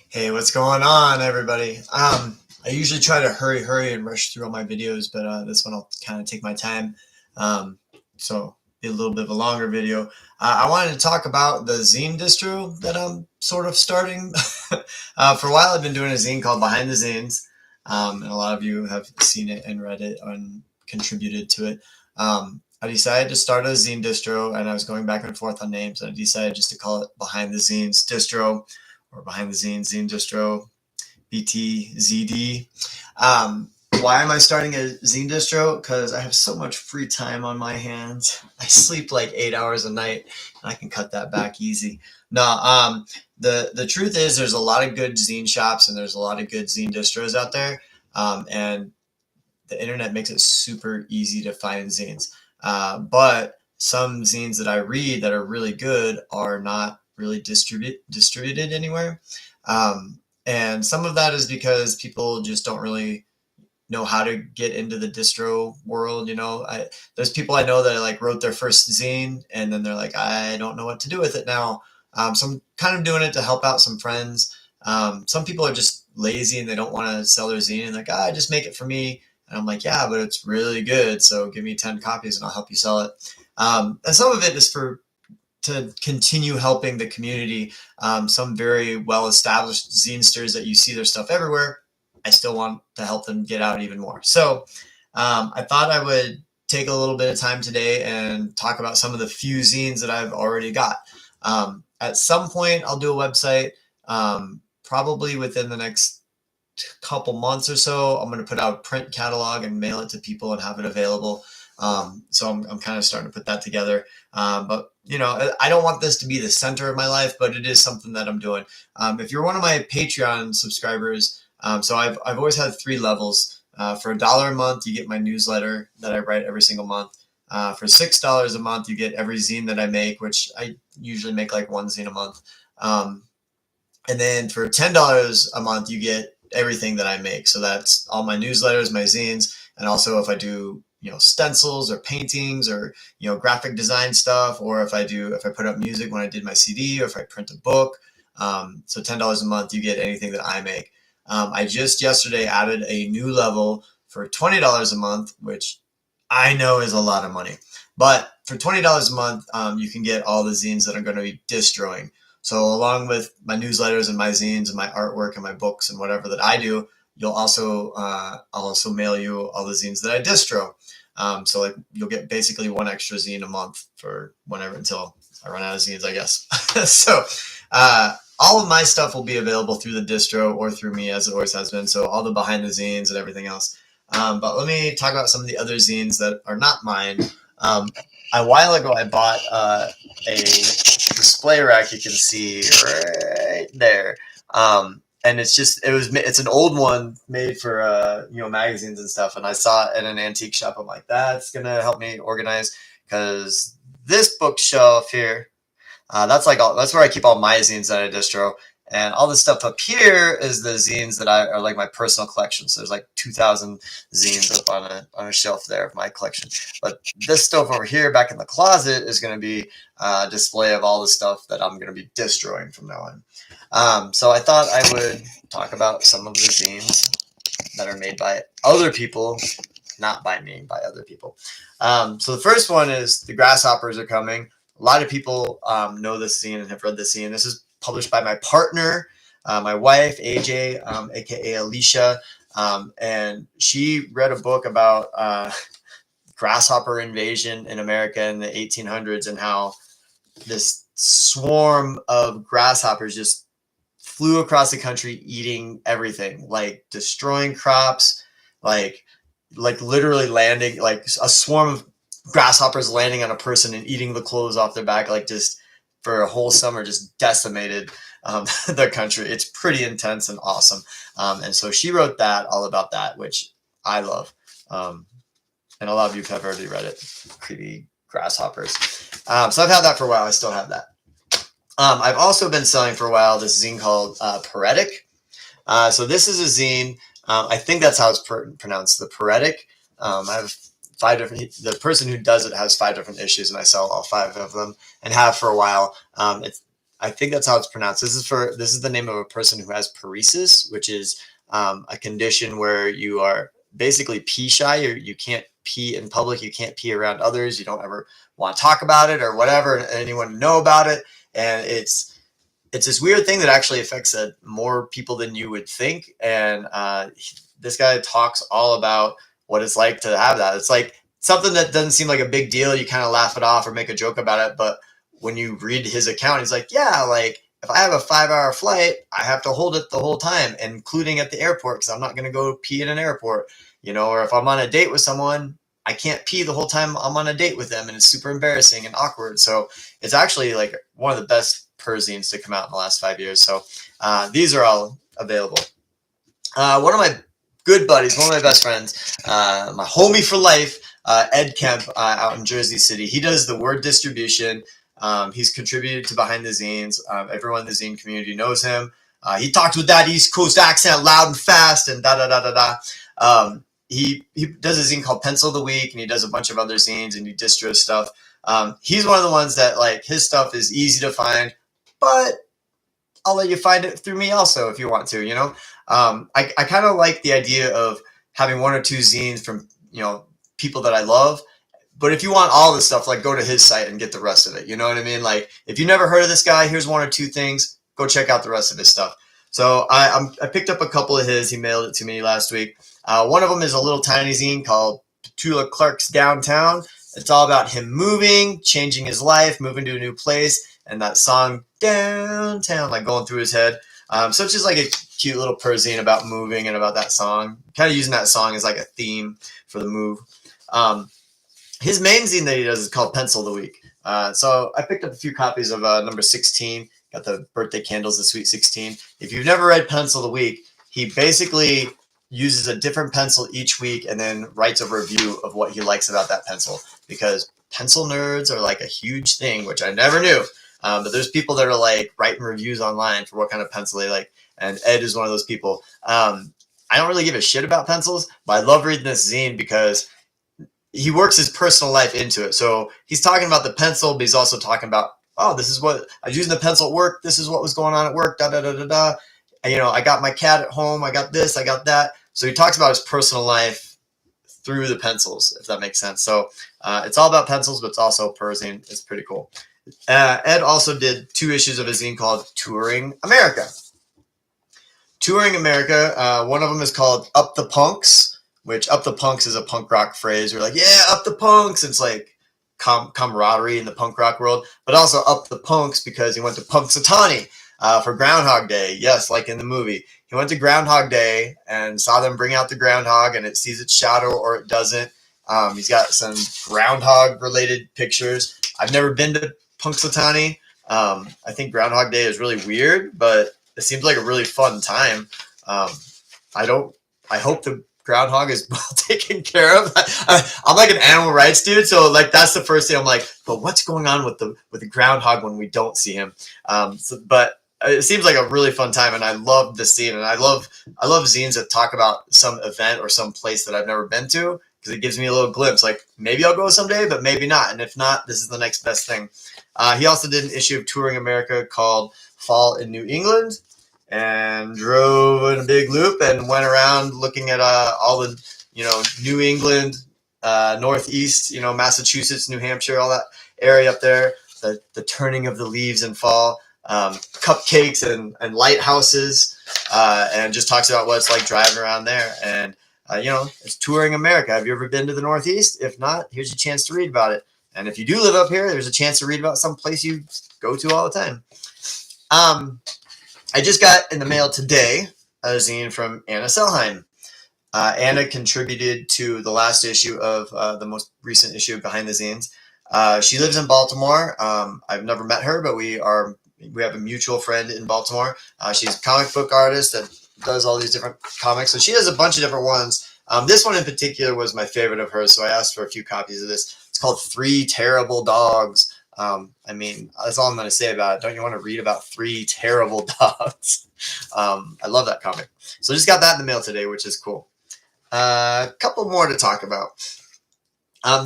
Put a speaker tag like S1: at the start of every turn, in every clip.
S1: Hey, what's going on, everybody? I usually try to hurry, and rush through all my videos, but this one I'll kind of take my time. Um, so be a little bit of a longer video. I wanted to talk about the zine distro that I'm sort of starting. For a while, I've been doing a zine called Behind the Zines, and a lot of you have seen it and read it and contributed to it. I decided to start a zine distro, and I was going back and forth on names, and I decided just to call it Behind the Zines Distro or Behind the Zine Distro, BTZD. Why am I starting a zine distro? Because I have so much free time on my hands. I sleep like 8 hours a night, and I can cut that back easy. No, the truth is there's a lot of good zine shops and there's a lot of good zine distros out there, and the internet makes it super easy to find zines. But some zines that I read that are really good are not really distributed anywhere. And some of that is because people just don't really know how to get into the distro world. There's people I know that like wrote their first zine and then they're like, I don't know what to do with it now. So I'm kind of doing it to help out some friends. Some people are just lazy and they don't want to sell their zine and like, just make it for me. And I'm like, yeah, but it's really good. So give me 10 copies and I'll help you sell it. And some of it is to continue helping the community. Some very well-established zinesters that you see their stuff everywhere, I still want to help them get out even more. So I thought I would take a little bit of time today and talk about some of the few zines that I've already got. At some point, I'll do a website, probably within the next couple months or so. I'm going to put out a print catalog and mail it to people and have it available. So I'm kind of starting to put that together. But I don't want this to be the center of my life, but it is something that I'm doing. If you're one of my Patreon subscribers, so I've always had 3 levels. For $1 a month, you get my newsletter that I write every single month. For $6 a month, you get every zine that I make, which I usually make like 1 zine a month. And then for $10 a month, you get everything that I make. So that's all my newsletters, my zines, and also if I do stencils or paintings or graphic design stuff, or if I put up music when I did my CD, or if I print a book. So $10 a month, you get anything that I make. I just yesterday added a new level for $20 a month, which I know is a lot of money. But for $20 a month, you can get all the zines that I'm going to be distroing. So along with my newsletters and my zines and my artwork and my books and whatever that I do, I'll also mail you all the zines that I distro. So like you'll get basically 1 extra zine a month for whenever until I run out of zines, I guess. So all of my stuff will be available through the distro or through me, as it always has been. So all the behind the zines and everything else. But let me talk about some of the other zines that are not mine. A while ago, I bought a display rack. You can see right there. And it's an old one made for magazines and stuff. And I saw it at an antique shop. I'm like, that's gonna help me organize, because this bookshelf here, that's where I keep all my zines that I distro. And all this stuff up here is the zines that are like my personal collection. So there's like 2,000 zines up on a shelf there of my collection. But this stuff over here back in the closet is going to be a display of all the stuff that I'm going to be destroying from now on. So I thought I would talk about some of the zines that are made by other people, not by me, by other people. So the first one is The Grasshoppers Are Coming. A lot of people know this zine and have read this zine. This is published by my partner, my wife, AJ, aka Alicia, and she read a book about grasshopper invasion in America in the 1800s and how this swarm of grasshoppers just flew across the country eating everything, like destroying crops, like literally landing, like a swarm of grasshoppers landing on a person and eating the clothes off their back, like just for a whole summer, just decimated the country. It's pretty intense and awesome. And so she wrote that, all about that, which I love. And a lot of you have already read it, creepy grasshoppers. So I've had that for a while. I still have that. I've also been selling for a while this zine called Paretic. So this is a zine. I think that's how it's pronounced, the Paretic. I have 5 different. The person who does it has 5 different issues, and I sell all 5 of them and have for a while. I think that's how it's pronounced. This is the name of a person who has paresis, which is a condition where you are basically pee shy, or you can't pee in public, you can't pee around others, you don't ever want to talk about it or whatever, anyone to know about it, and it's this weird thing that actually affects more people than you would think. And this guy talks all about what it's like to have that. It's like something that doesn't seem like a big deal. You kind of laugh it off or make a joke about it. But when you read his account, he's like, yeah, like if I have a 5-hour flight, I have to hold it the whole time, including at the airport, because I'm not going to go pee in an airport, or if I'm on a date with someone, I can't pee the whole time I'm on a date with them, and it's super embarrassing and awkward. So it's actually like one of the best zines to come out in the last 5 years. So these are all available. One of my good buddies, one of my best friends, my homie for life, Ed Kemp, out in Jersey City. He does the word distribution. He's contributed to Behind the Zines. Everyone in the zine community knows him. He talks with that East Coast accent loud and fast and da da da da da. He does a zine called Pencil of the Week, and he does a bunch of other zines and he distro stuff. He's one of the ones that, like, his stuff is easy to find, but I'll let you find it through me also if you want to, I kind of like the idea of having one or two zines from, people that I love. But if you want all this stuff, like, go to his site and get the rest of it. You know what I mean? Like, if you never heard of this guy, here's one or two things. Go check out the rest of his stuff. So I picked up a couple of his. He mailed it to me last week. One of them is a little tiny zine called Petula Clark's Downtown. It's all about him moving, changing his life, moving to a new place, and that song Downtown, like, going through his head. So it's just like a cute little zine about moving and about that song. Kind of using that song as like a theme for the move. His main zine that he does is called Pencil of the Week. So I picked up a few copies of number 16. Got the birthday candles, the Sweet 16. If you've never read Pencil of the Week, he basically uses a different pencil each week and then writes a review of what he likes about that pencil, because pencil nerds are like a huge thing, which I never knew. But there's people that are like writing reviews online for what kind of pencil they like, and Ed is one of those people. I don't really give a shit about pencils, but I love reading this zine because he works his personal life into it. So he's talking about the pencil, but he's also talking about, oh, this is what I was using the pencil at work. This is what was going on at work. Da da da da da. And, I got my cat at home. I got this. I got that. So he talks about his personal life through the pencils, if that makes sense. So it's all about pencils, but it's also zine. It's pretty cool. Ed also did 2 issues of a zine called Touring America. Touring America. One of them is called Up the Punks, which Up the Punks is a punk rock phrase. We're like, yeah, up the punks. It's like camaraderie in the punk rock world, but also Up the Punks because he went to Punxsutawney for Groundhog Day. Yes, like in the movie. He went to Groundhog Day and saw them bring out the groundhog, and it sees its shadow or it doesn't. He's got some groundhog-related pictures. I've never been to Punxsutawney. I think Groundhog Day is really weird, but it seems like a really fun time. I hope the groundhog is well taken care of. I'm like an animal rights dude, so like that's the first thing I'm like, but what's going on with the groundhog when we don't see him? But it seems like a really fun time, and I love this scene, and I love zines that talk about some event or some place that I've never been to, because it gives me a little glimpse. Like, maybe I'll go someday, but maybe not. And if not, this is the next best thing. He also did an issue of Touring America called Fall in New England, and drove in a big loop and went around looking at all the, New England, Northeast, Massachusetts, New Hampshire, all that area up there, the turning of the leaves in fall, cupcakes and lighthouses, and just talks about what it's like driving around there. And, it's Touring America. Have you ever been to the Northeast? If not, here's your chance to read about it. And if you do live up here, there's a chance to read about some place you go to all the time. I just got in the mail today a zine from Anna Selheim. Anna contributed to the last issue of the most recent issue of Behind the Zines. She lives in Baltimore. I've never met her, but we have a mutual friend in Baltimore. She's a comic book artist that does all these different comics. So she does a bunch of different ones. This one in particular was my favorite of hers, so I asked for a few copies of this. It's called 3 Terrible Dogs. That's all I'm going to say about it. Don't you want to read about 3 terrible dogs? I love that comic. So I just got that in the mail today, which is cool. A couple more to talk about.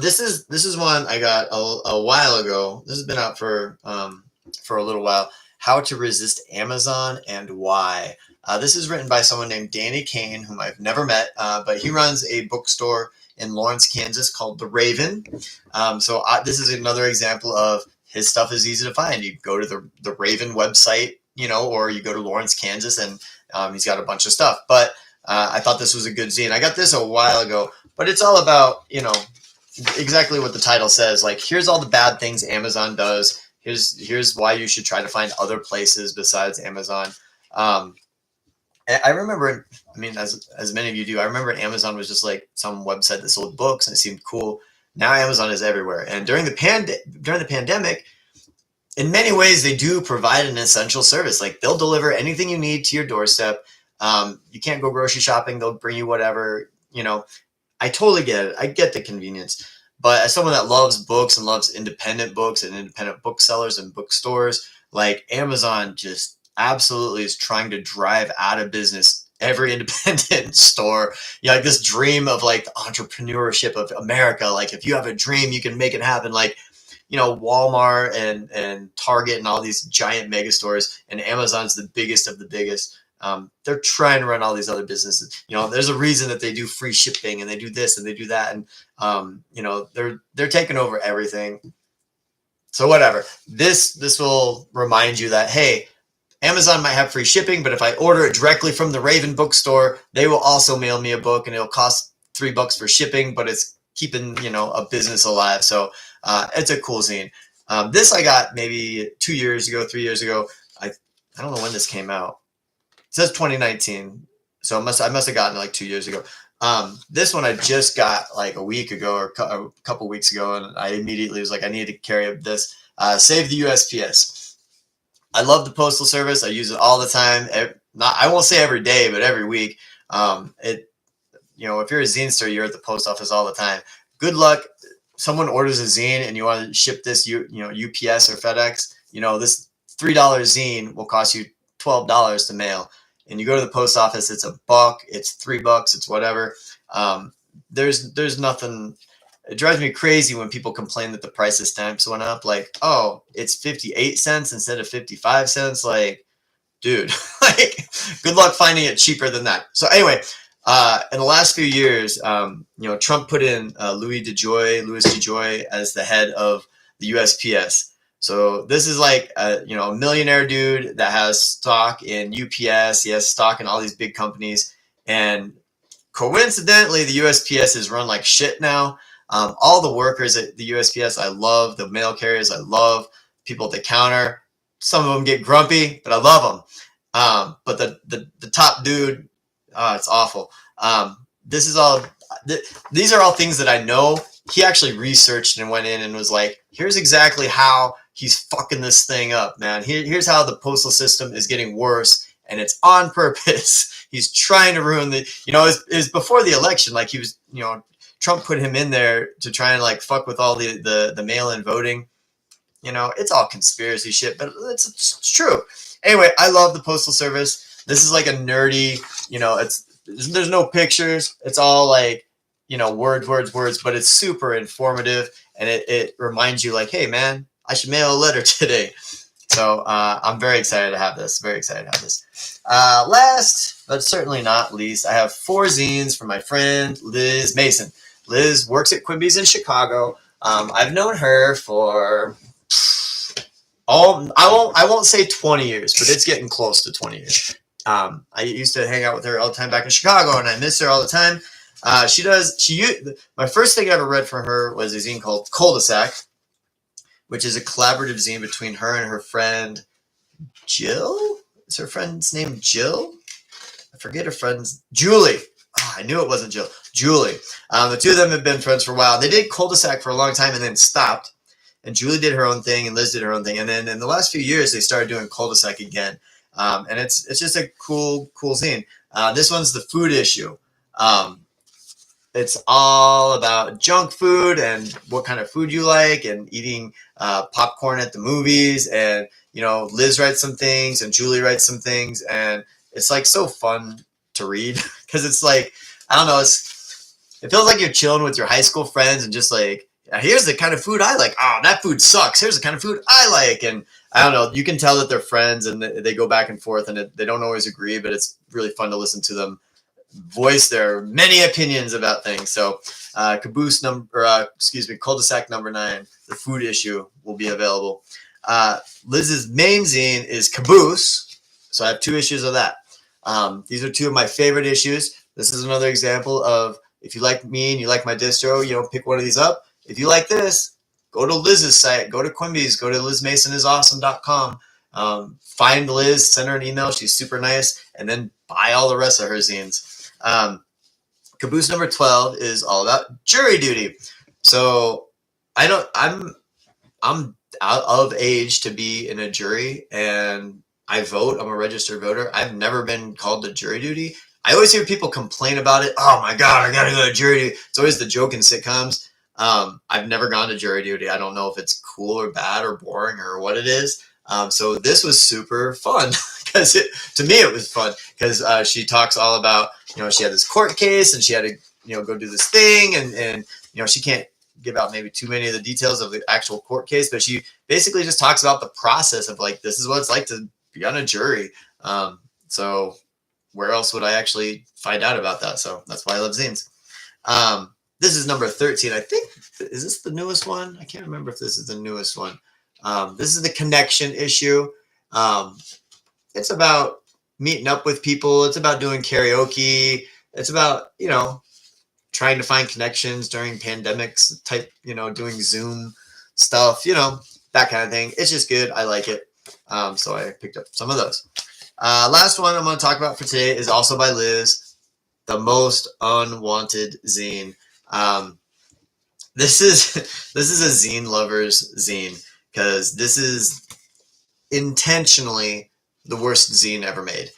S1: This is one I got a while ago. This has been out for a little while. How to Resist Amazon and Why. This is written by someone named Danny Kane, whom I've never met, but he runs a bookstore in Lawrence, Kansas called The Raven. This is another example of his stuff is easy to find. You go to the Raven website, or you go to Lawrence, Kansas, and he's got a bunch of stuff. But I thought this was a good zine. I got this a while ago, but it's all about, exactly what the title says. Like, here's all the bad things Amazon does. Here's why you should try to find other places besides Amazon. I remember, as many of you do, I remember Amazon was just like some website that sold books and it seemed cool. Now Amazon is everywhere. And during the pandemic, in many ways, they do provide an essential service. Like, they'll deliver anything you need to your doorstep. You can't go grocery shopping. They'll bring you whatever, I totally get it. I get the convenience. But as someone that loves books and loves independent books and independent booksellers and bookstores, like, Amazon just absolutely is trying to drive out of business every independent store. Like, this dream of like the entrepreneurship of America. Like, if you have a dream, you can make it happen. Like, Walmart and Target and all these giant mega stores, and Amazon's the biggest of the biggest. They're trying to run all these other businesses. There's a reason that they do free shipping and they do this and they do that. And, they're taking over everything. So whatever, this will remind you that, hey, Amazon might have free shipping, but if I order it directly from the Raven bookstore, they will also mail me a book, and it'll cost $3 for shipping, but it's keeping, a business alive. So it's a cool zine. This I got maybe 2 years ago, 3 years ago. I don't know when this came out. It says 2019, so I must have gotten it like 2 years ago. This one I just got like a week ago or a couple weeks ago, and I immediately was like, I need to carry this. Save the USPS. I love the Postal Service. I use it all the time. I won't say every day, but every week. If you're a zine store, you're at the post office all the time. Good luck. Someone orders a zine and you want to ship this, UPS or FedEx. This $3 zine will cost you $12 to mail. And you go to the post office, it's $1, it's $3, it's whatever. There's nothing. It drives me crazy when people complain that the price of stamps went up. Like, oh, it's 58 cents instead of 55 cents. Like, dude, like, good luck finding it cheaper than that. So anyway, in the last few years, Trump put in Louis DeJoy as the head of the USPS. So this is like a millionaire dude that has stock in UPS. He has stock in all these big companies, and coincidentally, the USPS is run like shit now. All the workers at the USPS, I love. The mail carriers, I love. People at the counter, some of them get grumpy, but I love them. But the top dude, it's awful. These are all things that I know. He actually researched and went in and was like, here's exactly how he's fucking this thing up, man. Here's how the postal system is getting worse, and it's on purpose. He's trying to ruin it was before the election. Like, he was, Trump put him in there to try and like fuck with all the mail-in voting. It's all conspiracy shit, but it's true. Anyway, I love the Postal Service. This is like a nerdy, there's no pictures. It's all like, words, but it's super informative, and it reminds you like, hey man, I should mail a letter today. So I'm very excited to have this. Last, but certainly not least, I have 4 zines from my friend Liz Mason. Liz works at Quimby's in Chicago. I've known her for I won't say 20 years, but it's getting close to 20 years. I used to hang out with her all the time back in Chicago, and I miss her all the time. My first thing I ever read from her was a zine called Cul-de-sac, which is a collaborative zine between her and her friend Jill. Is her friend's name Jill? I forget her friend's Julie. Oh, I knew it wasn't Jill. Julie. The two of them have been friends for a while. They did Cul-de-sac for a long time and then stopped. And Julie did her own thing and Liz did her own thing. And then in the last few years, they started doing Cul-de-sac again. And it's just a cool zine. This one's the food issue. It's all about junk food and what kind of food you like, and eating popcorn at the movies. And, Liz writes some things and Julie writes some things. And it's like so fun to read because it's like, I don't know, it feels like you're chilling with your high school friends and just like, here's the kind of food I like. Oh, that food sucks. Here's the kind of food I like. And I don't know. You can tell that they're friends and they go back and forth, and they don't always agree, but it's really fun to listen to them voice their many opinions about things. So cul-de-sac number 9, the food issue, will be available. Liz's main zine is Caboose. So I have 2 issues of that. These are 2 of my favorite issues. This is another example of, if you like me and you like my distro, pick one of these up. If you like this, go to Liz's site, go to Quimby's, go to LizMasonIsAwesome.com. Find Liz, send her an email. She's super nice. And then buy all the rest of her zines. Caboose number 12 is all about jury duty. So I'm out of age to be in a jury, and I vote. I'm a registered voter. I've never been called to jury duty. I always hear people complain about it. Oh my God, I gotta go to jury duty. It's always the joke in sitcoms. I've never gone to jury duty. I don't know if it's cool or bad or boring or what it is. So this was super fun because to me it was fun because she talks all about, she had this court case and she had to, go do this thing, and she can't give out maybe too many of the details of the actual court case, but she basically just talks about the process of, like, this is what it's like to be on a jury. So where else would I actually find out about that? So that's why I love zines. This is number 13. I think, is this the newest one? I can't remember if this is the newest one. This is the connection issue. It's about meeting up with people. It's about doing karaoke. It's about, trying to find connections during pandemics type, doing Zoom stuff, that kind of thing. It's just good. I like it. So I picked up some of those. Last one I'm going to talk about for today is also by Liz, The Most Unwanted Zine. This is a zine lover's zine, because this is intentionally the worst zine ever made.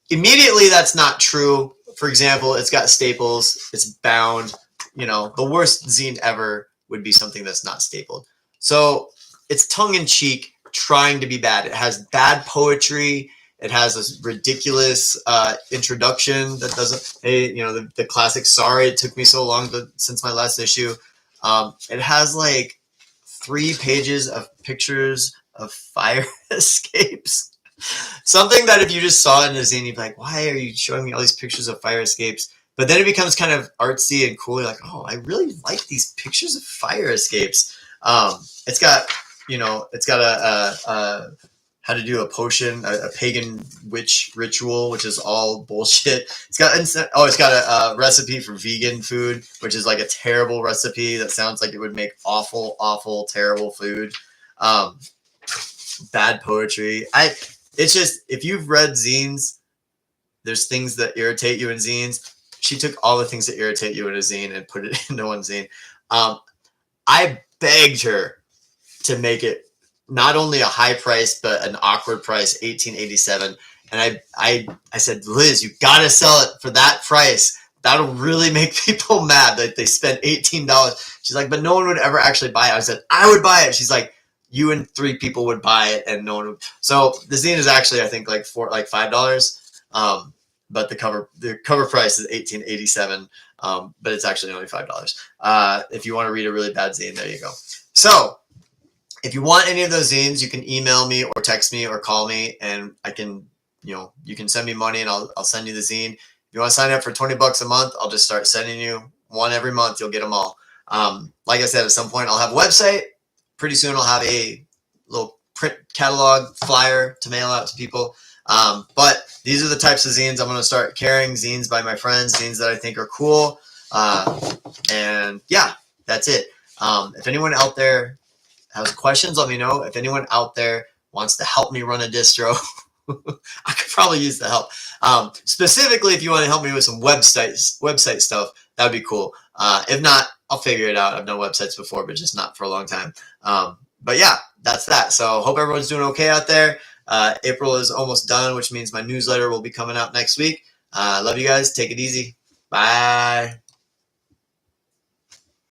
S1: Immediately, that's not true. For example, it's got staples, it's bound. The worst zine ever would be something that's not stapled. So it's tongue-in-cheek, trying to be bad. It has bad poetry. It has this ridiculous introduction that doesn't, the classic, sorry it took me so long since my last issue. It has like 3 pages of pictures of fire escapes. Something that if you just saw it in a zine, you'd be like, why are you showing me all these pictures of fire escapes? But then it becomes kind of artsy and cool. You're like, oh, I really like these pictures of fire escapes. It's got a how to do a potion, a pagan witch ritual, which is all bullshit. It's got a recipe for vegan food, which is like a terrible recipe that sounds like it would make awful, awful, terrible food. Bad poetry. It's just, if you've read zines, there's things that irritate you in zines. She took all the things that irritate you in a zine and put it into one zine. I begged her to make it not only a high price, but an awkward price, $18.87. And I said, Liz, you gotta sell it for that price. That'll really make people mad that they spent $18. She's like, but no one would ever actually buy it. I said, I would buy it. She's like, you and 3 people would buy it, and no one would. So the zine is actually, I think, like $5. But the cover price is $18.87. But it's actually only $5. If you want to read a really bad zine, there you go. So if you want any of those zines, you can email me or text me or call me, and I can, you can send me money and I'll send you the zine. If you want to sign up for $20 a month, I'll just start sending you one every month. You'll get them all. Like I said, at some point I'll have a website. Pretty soon I'll have a little print catalog flyer to mail out to people. But these are the types of zines I'm going to start carrying. Zines by my friends, zines that I think are cool. And yeah, that's it. If anyone out there has questions, let me know. If anyone out there wants to help me run a distro, I could probably use the help. Specifically, if you want to help me with some website stuff, that would be cool. If not, I'll figure it out. I've done websites before, but just not for a long time. But yeah, that's that. So hope everyone's doing okay out there. April is almost done, which means my newsletter will be coming out next week. Love you guys. Take it easy. Bye.